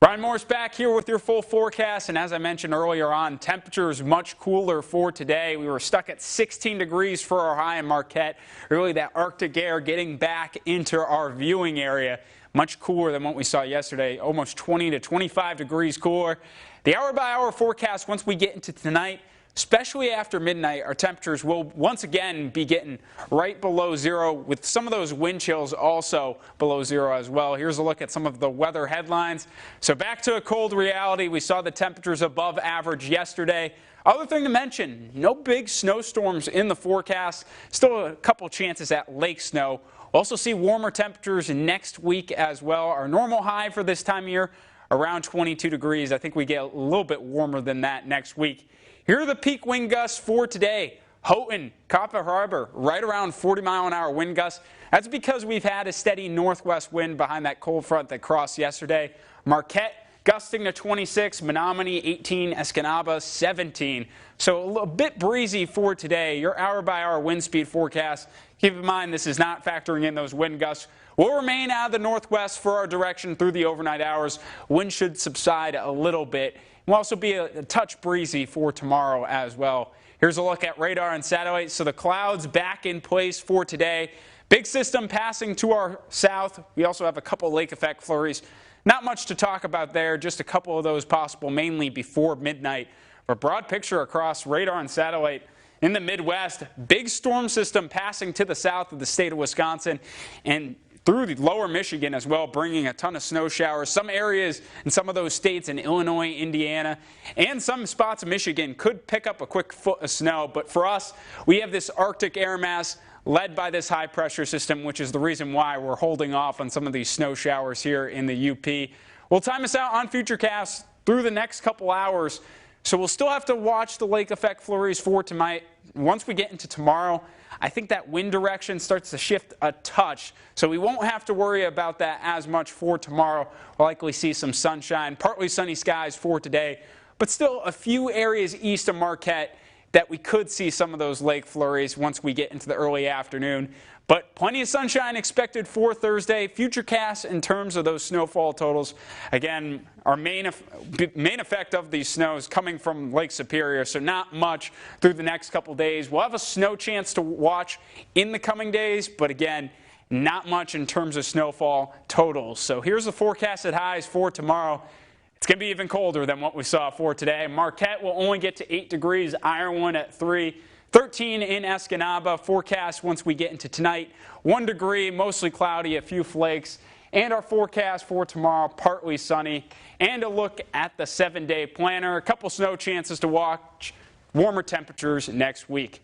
Brian Morris back here with your full forecast, and as I mentioned earlier on, temperatures much cooler for today. We were stuck at 16 degrees for our high in Marquette. Really that Arctic air getting back into our viewing area. Much cooler than what we saw yesterday, almost 20 to 25 degrees cooler. The hour-by-hour forecast, once we get into tonight, especially after midnight, our temperatures will once again be getting right below zero, with some of those wind chills also below zero as well. Here's a look at some of the weather headlines. So back to a cold reality. We saw the temperatures above average yesterday. Other thing to mention, no big snowstorms in the forecast. Still a couple chances at lake snow. Also see warmer temperatures next week as well. Our normal high for this time of year, around 22 degrees. I think we get a little bit warmer than that next week. Here are the peak wind gusts for today. Houghton, Copper Harbor, right around 40-mile-an-hour wind gusts. That's because we've had a steady northwest wind behind that cold front that crossed yesterday. Marquette gusting to 26, Menominee 18, Escanaba 17. So a little bit breezy for today. Your hour-by-hour wind speed forecast, keep in mind this is not factoring in those wind gusts. We'll remain out of the northwest for our direction through the overnight hours. Wind should subside a little bit. Will also be a touch breezy for tomorrow as well. Here's a look at radar and satellite. So the clouds back in place for today. Big system passing to our south. We also have a couple lake effect flurries. Not much to talk about there, just a couple of those possible, mainly before midnight. But broad picture across radar and satellite in the Midwest. Big storm system passing to the south of the state of Wisconsin and through the lower Michigan as well, bringing a ton of snow showers. Some areas in some of those states in Illinois, Indiana, and some spots of Michigan could pick up a quick foot of snow. But for us, we have this Arctic air mass led by this high pressure system, which is the reason why we're holding off on some of these snow showers here in the UP. We'll time us out on Futurecast through the next couple hours. So we'll still have to watch the lake effect flurries for tonight. Once we get into tomorrow, I think that wind direction starts to shift a touch, so we won't have to worry about that as much for tomorrow. We'll likely see some sunshine, partly sunny skies for today, but still a few areas east of Marquette that we could see some of those lake flurries once we get into the early afternoon. But plenty of sunshine expected for Thursday. Futurecast in terms of those snowfall totals. Again, our main effect of these snows coming from Lake Superior, so not much through the next couple days. We'll have a snow chance to watch in the coming days, but again, not much in terms of snowfall totals. So here's the forecasted highs for tomorrow. It's going to be even colder than what we saw for today. Marquette will only get to 8 degrees, Ironwood at 3. 13 in Escanaba. Forecast once we get into tonight, 1 degree, mostly cloudy, a few flakes. And our forecast for tomorrow, partly sunny. And a look at the 7-day planner. A couple snow chances to watch. Warmer temperatures next week.